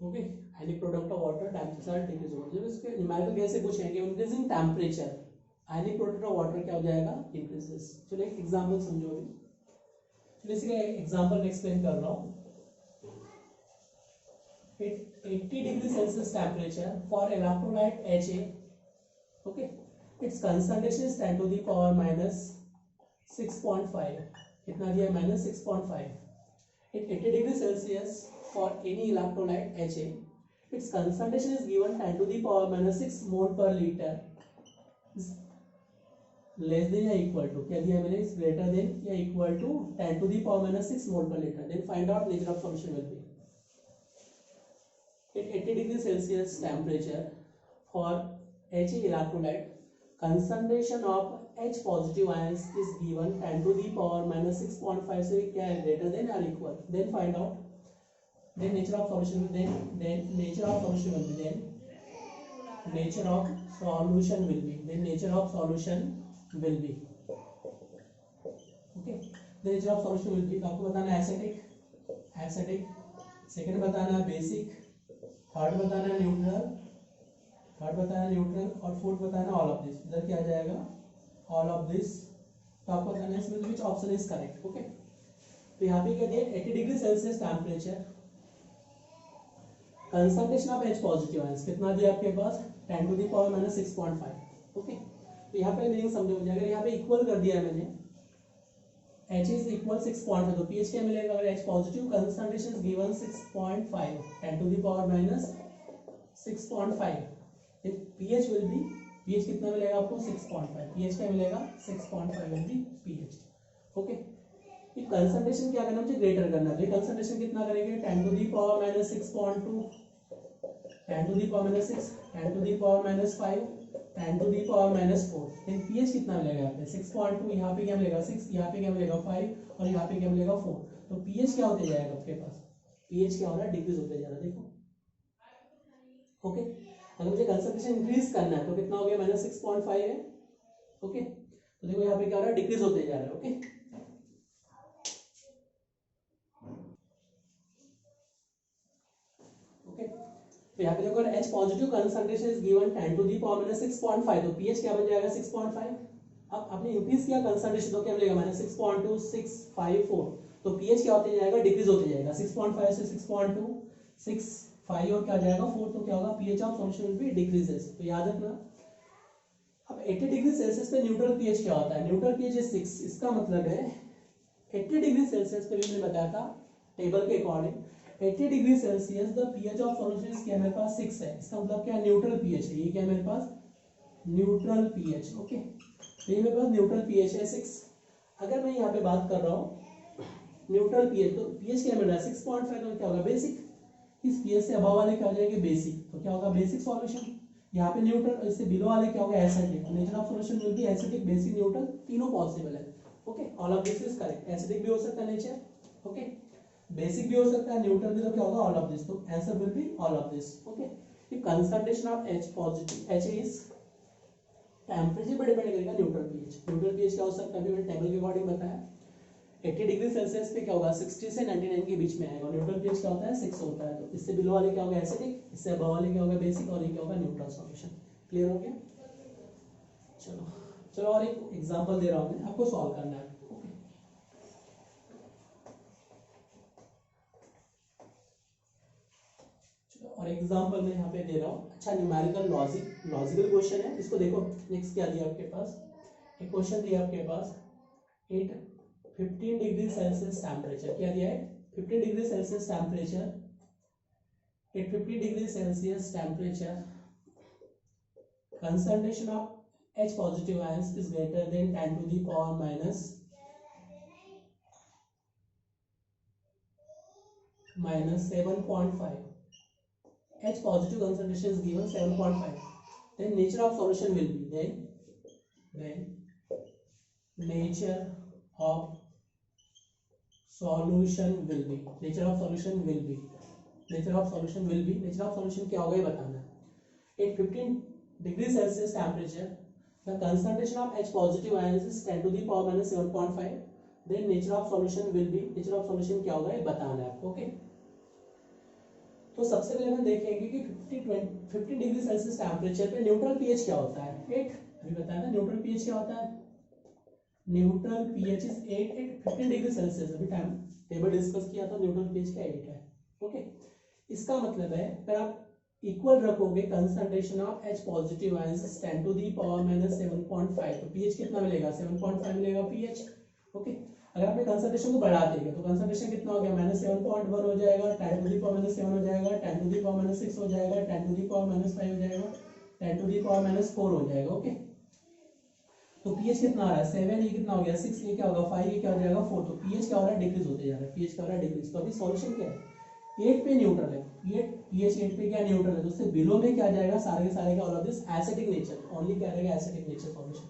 okay, any product of water temperature decrease होगा, जब इसके न्यूमेरिकल कैसे पूछेंगे, increasing temperature any product of water क्या हो जाएगा, इंक्रीजेस। चलो एक एग्जांपल समझो अभी, चलो इसका एग्जांपल एक्सप्लेन कर रहा हूँ। 80 degree Celsius temperature for electrolyte Ha, okay, it's concentration is 10 to the power -6.5, कितना दिया, -6.5। At 80 degree Celsius for any electrolyte Ha, its concentration is given 10 to the power -6 mole per liter, is less than या equal to, क्या दिया मैंने, is greater than या equal to 10 to the power -6 mole per liter। Then find out nature of solution will be, at 80 degree Celsius temperature for Ha electrolyte, concentration of H positive ions is given 10 to the power -6.5 से क्या है, greater than or equal। Then find out, then nature of solution will then nature of solution will be, then nature of solution will be, then nature of solution will be, okay। the nature of solution will be, आपको बताना है acidic, second बताना है basic, third बताना है neutral, और fourth बताना all of this. इधर क्या आ जाएगा, ऑल ऑफ दिस, तो आपको बताना है इसमें which option is correct, okay. तो यहाँ पे क्या दिया, 80 degree Celsius temperature, concentration of H positive ions कितना दिया आपके पास, 10 टू द पावर -6.5, ओके। तो यहाँ पे मीनिंग समझो मुझे, अगर यहाँ पे इक्वल कर दिया है मैंने, H इज इक्वल 6.5, तो pH क्या मिलेगा, अगर H positive concentration is given 6.5, 10 to the power -6.5, pH will be, pH कितना मिलेगा आपको, 6.5, pH क्या मिलेगा, 6.5 विल बी pH, ओके। ये कंसंट्रेशन क्या करना, मुझे ग्रेटर करना है, कंसंट्रेशन कितना करेंगे, 10 to the power -6.2, 10 to the power -6, 10 to the power -5, 10 to the power -4, then pH कितना मिलेगा यहाँ पे, 6.2, यहाँ पे क्या मिलेगा 6, यहाँ पे क्या मिलेगा 5, और यहाँ पे क्या मिलेगा 4, तो pH क्या होते जाएगा आपके पास, pH क्या हो रहा है, डिक्रीज होते जा रहा है, देखो, ओके। अगर मुझे कंसंट्रेशन इंक्रीज करना है तो कितना हो गया, -6.5 है, ओके। तो देखो यहाँ पे क्या हो रहा है, डिक्रीज होते जा रहा है, ओके। ओके, तो यहाँ पे देखो H positive concentration is given 10 to the power -6.5, तो pH क्या बन जाएगा, 6.5। अब आपने इंक्रीज किया कंसंट्रेशन तो क्या मिलेगा, -6.2, 6, 5, 4, तो pH क्या होते जाएगा, डिक्रीज होते जाएगा, 6.5 से 6.2, 6, 5 और क्या जाएगा 4, तो क्या होगा, pH of solution will B decreases. तो याद रखना। अब 80 डिग्री सेल्सियस पे न्यूट्रल pH क्या होता है, न्यूट्रल pH इज 6, इसका मतलब है 80 डिग्री सेल्सियस पे भी मैंने बताया था टेबल के according, 80 degree Celsius the pH of solution क्या मेरे पास 6 है, इसका मतलब क्या, न्यूट्रल pH है, ये क्या है मेरे पास, न्यूट्रल pH, ओके। तो ये मेरे पास न्यूट्रल pH है 6। अगर मैं यहाँ पे बात कर रहा हूँ न्यूट्रल pH, तो pH क्या मिल रहा है 6.5, तो क्या होगा, बेसिक, इस pH से अबव वाले क्या हो जाएंगे, बेसिक, तो क्या होगा, बेसिक सॉल्यूशन। यहाँ पे न्यूट्रल, इससे बिलो वाले क्या होगा, acidic. Nature of solution will be acidic, basic, neutral, तीनों पॉसिबल है, okay. All of this is correct, acidic भी हो सकता है नेचर, ओके। बेसिक भी हो सकता है, न्यूट्रल भी, तो क्या होगा ऑल ऑफ दिस, तो answer will be all of this. Okay, if concentration of H positive, H is temperature पर डिपेंड करेगा न्यूट्रल पीएच। न्यूट्रल पीएच क्या हो सकता है, अभी मैंने टेबल के अकॉर्डिंग बताया 80 डिग्री सेल्सियस पे क्या होगा 60 से 99 के बीच में आएगा। न्यूट्रल पीएच क्या होता है 6 होता है, तो इससे बिलो वाले क्या होगा एसिडिक, इससे अबव वाले क्या होगा बेसिक, और ये क्या होगा न्यूट्रल सॉल्यूशन। क्लियर हो गया? चलो चलो और एक एग्जांपल दे रहा हूं मैं, आपको सॉल्व करना है। ओके, चलो और एग्जांपल मैं यहाँ पे दे रहा हूँ। अच्छा, न्यूमेरिकल लॉजिकल क्वेश्चन है, इसको देखो। नेक्स्ट क्या दिया आपके पास, एक क्वेश्चन दिया आपके पास, 15 डिग्री सेल्सियस टेम्परेचर, क्या दिया है 15 degree Celsius temperature, at 50 degree Celsius temperature, concentration of H positive ions is greater than 10 to the power minus 7.5. H positive concentration is given 7.5. Then nature of solution will be then nature of solution will be nature of solution will be nature of solution क्या होगा ये बताना है। At 15 degree Celsius temperature, the concentration of H positive ions is 10 to the power minus 7.5. Then nature of solution will be क्या होगा ये बताना है आपको। ओके, तो सबसे पहले हम देखेंगे कि 15 डिग्री सेल्सियस टेम्परेचर पे न्यूट्रल पीएच क्या होता है। 8, अभी बताया ना न्यूट्रल पीएच क्या होता है, neutral pH is 8 at 15 degree Celsius. अभी टाइम टेबल डिस्कस किया तो न्यूट्रल पीएच का 8 है। ओके, इसका मतलब है अगर आप इक्वल रखोगे concentration of H positive ions 10 to the power minus 7.5, तो पीएच कितना मिलेगा 7.5 मिलेगा पीएच। ओके, अगर आपने कंसंट्रेशन को बढ़ा देंगे तो कंसंट्रेशन कितना हो गया माइनस 7.1 हो जाएगा, 10 टू दी पावर माइनस 7 हो जाएगा, 10 टू दी पावर माइनस 6 हो जाएगा, 10 टू दी पावर माइनस 5 हो जाएगा, 10 टू दी पावर माइनस 4 हो जाएगा। ओके, तो पीएच कितना आ रहा है 7, ये कितना हो गया 6, ये क्या होगा 5, ये क्या हो जाएगा 4, तो पीएच क्या हो रहा है डिक्रीज होते जा रहा है, पीएच क्या हो रहा है डिक्रीज। तो अभी सॉल्यूशन क्या है 8 पे न्यूट्रल है, पीएच 8 पे क्या न्यूट्रल है, तो उससे बिलो में क्या जाएगा सारे के सारे का all of this acidic nature, only क्या रहेगा एसिडिक नेचर सॉल्यूशन।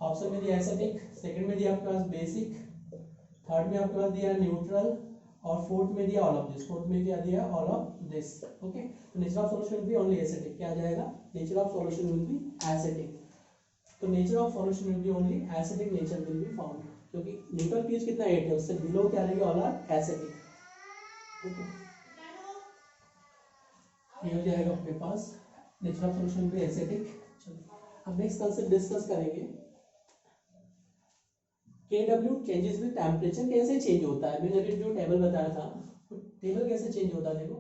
ऑप्शन में दिया एसिडिक, सेकंड में दिया आपके पास बेसिक, थर्ड में आपके पास दिया न्यूट्रल, और फोर्थ में दिया ऑल ऑफ दिस, फोर्थ में क्या दिया ऑल ऑफ दिस। ओके, तो nature of solution will be only acidic, क्या आ जाएगा nature of solution will be acidic. तो nature of solution will be only acidic nature will be found, क्योंकि neutral pH कितना 8 है, उससे बिलो क्या रहेगा ऑल ऑफ एसिडिक। ओके, ये हो जाएगा अपने पास नेचर ऑफ सॉल्यूशन भी एसिडिक। चलो अब नेक्स्ट कांसेप्ट डिस्कस करेंगे, KW चेंजेस विद टेम्परेचर कैसे चेंज होता है। मैंने अभी जो टेबल बताया था, तो टेबल कैसे चेंज होता है देखो,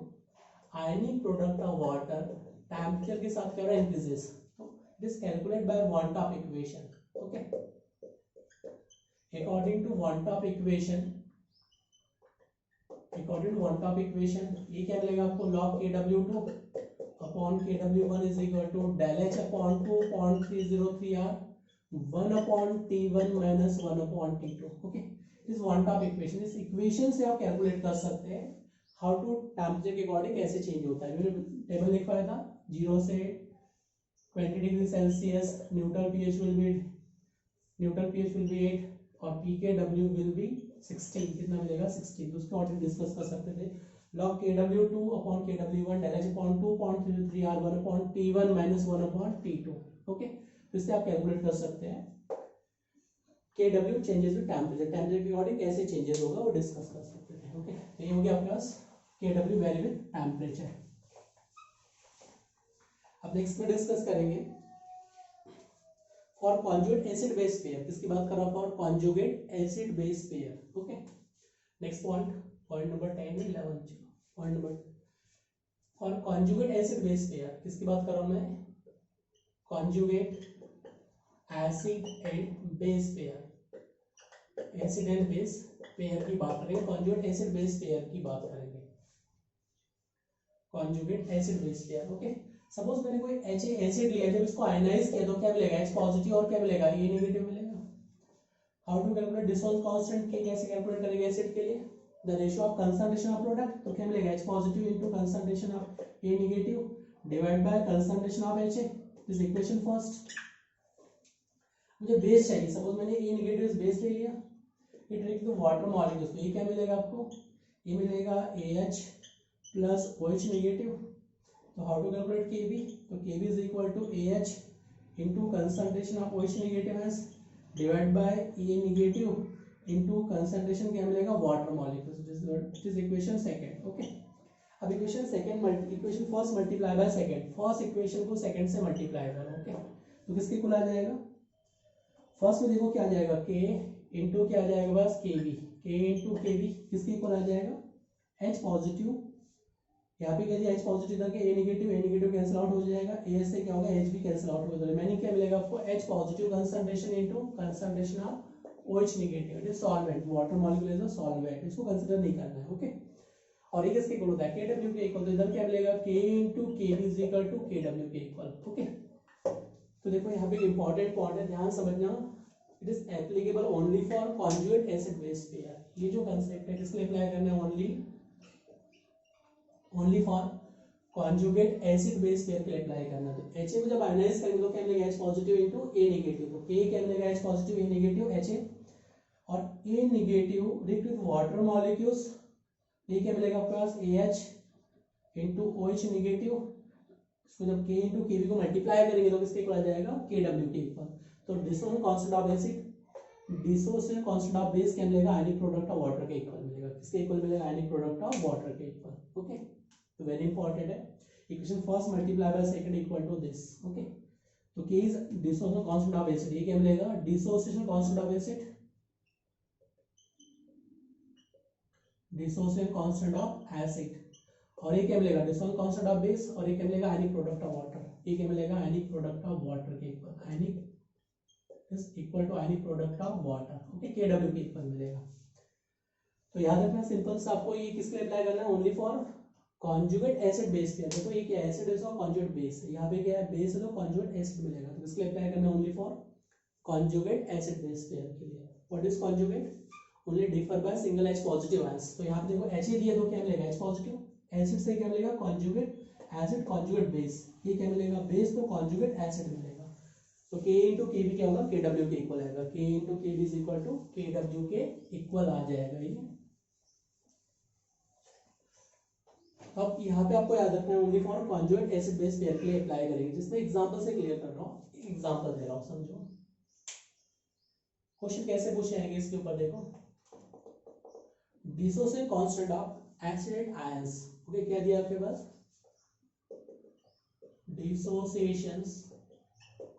ionic product of water temperature के साथ क्या हो रहा है इंक्रीजेस, तो it is calculate by van't Hoff equation. Okay, according to van't Hoff equation, ये क्या मिलेगा आपको log KW2 upon KW1 is equal to del H upon 2.303 R 1 upon T1 minus 1 upon T2। Okay, this van't Hoff equation, इस equation से आप calculate कर सकते हैं हाउ टू टेम्परेचर के अकॉर्डिंग कैसे चेंज होता है। मैंने टेबल लिखवाया था 0 से 20 degree Celsius neutral pH will be 8 और pKW विल बी 16, कितना मिलेगा 16, तो उसके अकॉर्डिंग डिस्कस कर सकते थे। log KW2 upon KW1 del H upon 2.303 R 1 upon T1 minus 1 upon T2। Okay, तो इससे आप कैलकुलेट कर सकते हैं KW चेंजेस विद टेम्परेचर के अकॉर्डिंग कैसे चेंजेस होगा वो डिस्कस कर सकते थे। ओके, तो ये हो गया आपके पास KW वैरी विद टेम्परेचर। अब नेक्स्ट में डिस्कस करेंगे for conjugate acid base pair, किसकी बात कर रहा हूं, for conjugate acid base pair. Okay, next point number 10 11 point number for conjugate acid base pair, किसकी बात कर रहा हूं मैं, conjugate acid and base pair, acid and base pair की बात करेंगे, कॉन्जुगेट एसिड बेस पेयर की बात करेंगे, conjugate acid base pair. Okay, suppose मैंने कोई H एसिड लिया, जब इसको आयनाइज किया तो क्या मिलेगा H पॉजिटिव और क्या मिलेगा A नेगेटिव मिलेगा। How to calculate dissolve constant K, कैसे कैलकुलेट करेंगे एसिड के लिए, the ratio of concentration of product, तो क्या मिलेगा H positive into concentration of A negative divide by concentration of H, this equation first. मुझे base चाहिए, सपोज मैंने A नेगेटिव बेस ले लिया, it react with water molecules, तो ये क्या मिलेगा आपको ये मिलेगा AH प्लस OH नेगेटिव। तो हाउ टू कैलकुलेट KB? तो KB is equal to AH into concentration of OH negative ions divide by A negative into concentration क्या मिलेगा water molecules, which is equation second. Okay, अब equation first multiply by second, first equation को second से multiply करो। ओके, तो किसके equal आ जाएगा? फर्स्ट में देखो क्या आ जाएगा, K इंटू क्या आ जाएगा बस KB, K इंटू KB किसके इक्वल आ जाएगा? H पॉजिटिव, यहाँ पे कह दिया H पॉजिटिव करके A नेगेटिव कैंसिल आउट हो जाएगा, A से क्या होगा H भी कैंसिल आउट हो जाएगा, रिमेनिंग क्या मिलेगा आपको? H positive concentration into concentration of OH negative, it is solvent, water molecule is a solvent, इसको कंसीडर नहीं करना है। ओके, और ये किसके इक्वल होता है? KW के इक्वल। तो इधर क्या मिलेगा? K into KB is equal to KW के इक्वल। ओके, तो देखो यहाँ पे इंपॉर्टेंट पॉइंट है, ध्यान समझना, it is applicable only for conjugate acid base pair. ये जो कंसेप्ट है किसके लिए अप्लाई करना है? Only for conjugate acid base pair के लिए अप्लाई करना। तो HA को जब आयनाइज करेंगे तो क्या मिलेगा? H positive into A negative, तो K क्या मिलेगा? H positive A negative HA, और A negative react with water molecules, ये क्या मिलेगा आपके पास? AH इंटू OH नेगेटिव, इसको जब K इंटू KB को मल्टीप्लाई करेंगे तो किसके इक्वल आ जाएगा? KW के इक्वल। तो dissociation constant of acid, dissociation constant of base क्या मिलेगा? आयनिक प्रोडक्ट ऑफ वाटर के इक्वल मिलेगा। किसके इक्वल मिलेगा? आयनिक प्रोडक्ट ऑफ वाटर के इक्वल। ओके, तो वेरी इंपॉर्टेंट है, equation first multiply by second equal to this. Okay, तो K is dissociation constant of acid, ये क्या मिलेगा? Dissociation constant of acid, dissociation constant of acid, और ये क्या मिलेगा? डिसोसिएशन कांस्टेंट ऑफ बेस, और ये क्या मिलेगा? आयनिक प्रोडक्ट ऑफ वाटर, ये क्या मिलेगा? आयनिक प्रोडक्ट ऑफ वाटर के equal, ionic is equal to ionic product of water. Okay, KW के इक्वल मिलेगा। तो याद रखना सिंपल सा, आपको ये किसके लिए अप्लाई करना है? Only for conjugate acid base pair. देखो ये क्या एसिड है और कॉन्जुगेट बेस है, यहाँ पे क्या है? बेस है तो कॉन्जुगेट एसिड मिलेगा, तो किसके लिए अप्लाई करना है? Only for conjugate acid base pair के लिए। What is conjugate? Only differ by single H positive ions. तो यहाँ पे देखो HA दिया तो क्या मिलेगा? H पॉजिटिव, एसिड से क्या मिलेगा? कॉन्जुगेट एसिड, कॉन्जुगेट बेस, ये क्या मिलेगा? बेस तो कॉन्जुगेट एसिड मिलेगा। तो K इंटू KB क्या होगा? KW के इक्वल आएगा, K into KB is equal to KW के इक्वल आ जाएगा ये। अब यहाँ पे आपको याद रखना है only for conjugate acid base pair के लिए अप्लाई करेंगे, जिसमें एग्जांपल से क्लियर कर रहा हूँ, एग्जांपल दे रहा हूँ, समझो क्वेश्चन कैसे पूछे जाएंगे इसके ऊपर। देखो, dissociation constant of acid ions. Okay, क्या दिया आपके पास? Dissociation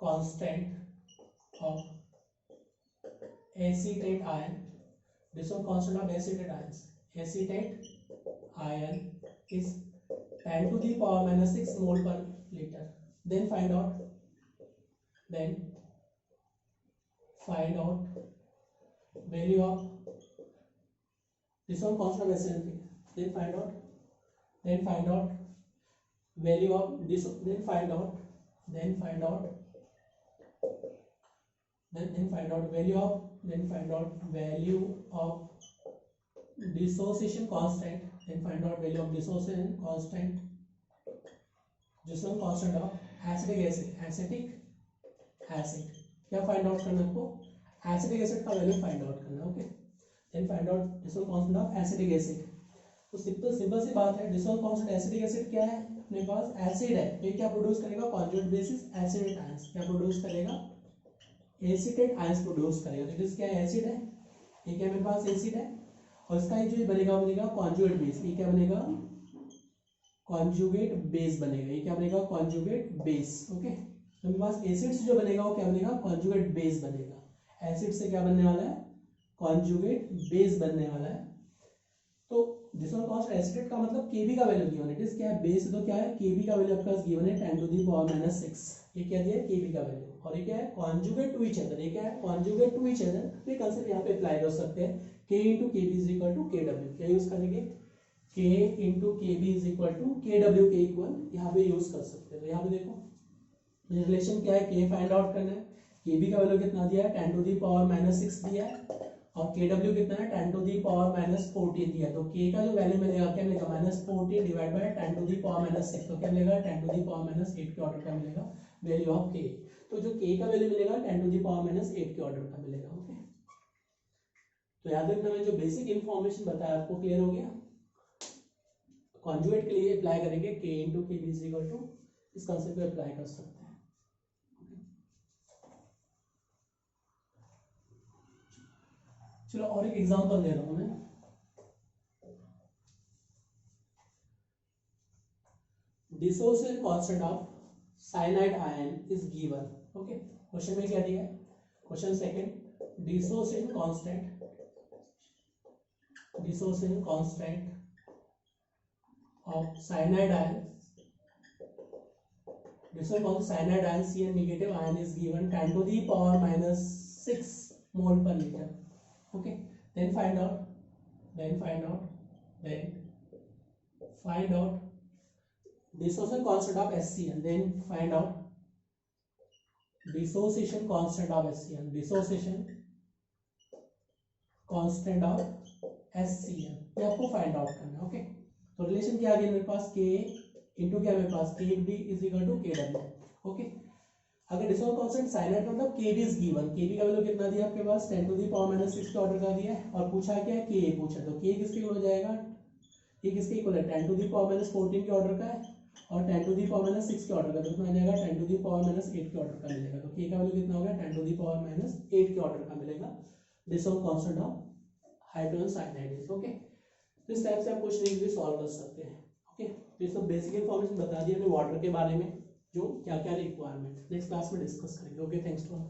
constant of acetate ion, dissociation constant of acetate ions, acetate ion is 10 to the power minus 6 mole per liter. Then find out value of this one constant of acidity. Then find out value of this. Then find out value of dissociation constant. Then find out value of dissociation constant of acetic acid क्या find out करना है आपको? Acetic acid का value find out करना है। Okay, then find out dissociation constant of acetic acid. तो simple सी बात है, dissociation constant एसिटिक एसिड क्या है? अपने पास एसिड है, ये क्या प्रोड्यूस करेगा? कॉन्जुगेट बेसिस एसिडेट आयंस, क्या प्रोड्यूस करेगा? एसिटेट आयंस प्रोड्यूस करेगा। तो इट क्या है? एसिड है, ये क्या मेरे पास? एसिड है, और इसका ये जो बनेगा कॉन्जुगेट बेस, ये क्या बनेगा? कॉन्जुगेट बेस बनेगा, ये क्या बनेगा? Conjugate base. ओके, तो मेरे पास एसिड से जो बनेगा वो क्या बनेगा? कॉन्जुगेट बेस बनेगा। एसिड से क्या बनने वाला है? कॉन्जुगेट बेस बनने वाला है। तो डिसोसिएशन कांस्टेंट एसिडेट का मतलब Kb का वैल्यू गिवन है, इट इज क्या है? बेस तो क्या है? Kb का वैल्यू आपके पास गिवन है 10 to the power minus 6, ये क्या दिया है? Kb का वैल्यू, और ये क्या है? कॉन्जुगेट टू ईच अदर, ये क्या है? Conjugate to each other. तो ये कांसेप्ट यहाँ पे अप्लाई कर सकते हैं, K into KB is equal to KW, क्या यूज करेंगे? K into KB is equal to KW के इक्वल यहाँ पे यूज कर सकते हैं। तो यहाँ पे देखो रिलेशन क्या है? K फाइंड आउट करना है, KB का वैल्यू कितना दिया है? 10 to the power minus 6 दिया है, और KW कितना है? 10 to the power minus 14 दिया है। तो K का जो वैल्यू मिलेगा क्या मिलेगा? -14 divide by 10 to the power minus 6, तो क्या मिलेगा? 10 to the power minus 8 के ऑर्डर का मिलेगा वैल्यू ऑफ K। तो जो K का वैल्यू मिलेगा 10 to the power minus 8 के ऑर्डर का मिलेगा। ओके, तो याद रखना, मैं जो बेसिक इन्फॉर्मेशन बताया आपको क्लियर हो गया। कॉन्जुगेट के लिए अप्लाई करेंगे K इंटू के बी इज इक्वल टू, इस कंसेप्ट को अप्लाई कर सकते हैं। चलो और एक एग्जांपल दे रहा हूं मैं। Dissociation constant of cyanide ion is given. Okay, question में क्या दिया है? Question second, dissociation constant of cyanide ion, dissociation constant cyanide ion Cn negative ion is given 10 to the power minus 6 mole per liter. Okay, then find out dissociation constant of HCl, then find out dissociation constant of HCl, ये आपको find out करना है। Okay, तो relation क्या आ गया मेरे पास, K into क्या मेरे पास KD is equal to KW। Okay, अगर डिसोसिएशन कांस्टेंट साइनाइड मतलब KB इज गिवन, KB का वैल्यू कितना दिया आपके पास 10 टू द पावर माइनस 6 के ऑर्डर का दिया है, और पूछा क्या है K पूछा, तो K किसके इक्वल हो जाएगा, ये किसके इक्वल है 10 टू द पावर माइनस 14 के ऑर्डर का है, और 10 टू द पावर माइनस 6 के ऑर्डर का, तो कितना आ जाएगा 10 टू द पावर माइनस 8 के ऑर्डर का मिलेगा। तो K का वैल्यू कितना हो गया 10 टू द पावर माइनस 8 के ऑर्डर का मिलेगा dissociation constant of hydrogen cyanide. Okay, तो इस टाइप से आप क्वेश्चन इजीली सॉल्व कर सकते हैं। ओके, तो ये सब बेसिक इन्फॉर्मेशन बता दी हमने वाटर के बारे में, जो क्या क्या रिक्वायरमेंट, नेक्स्ट क्लास में डिस्कस करेंगे। Okay, thanks to all.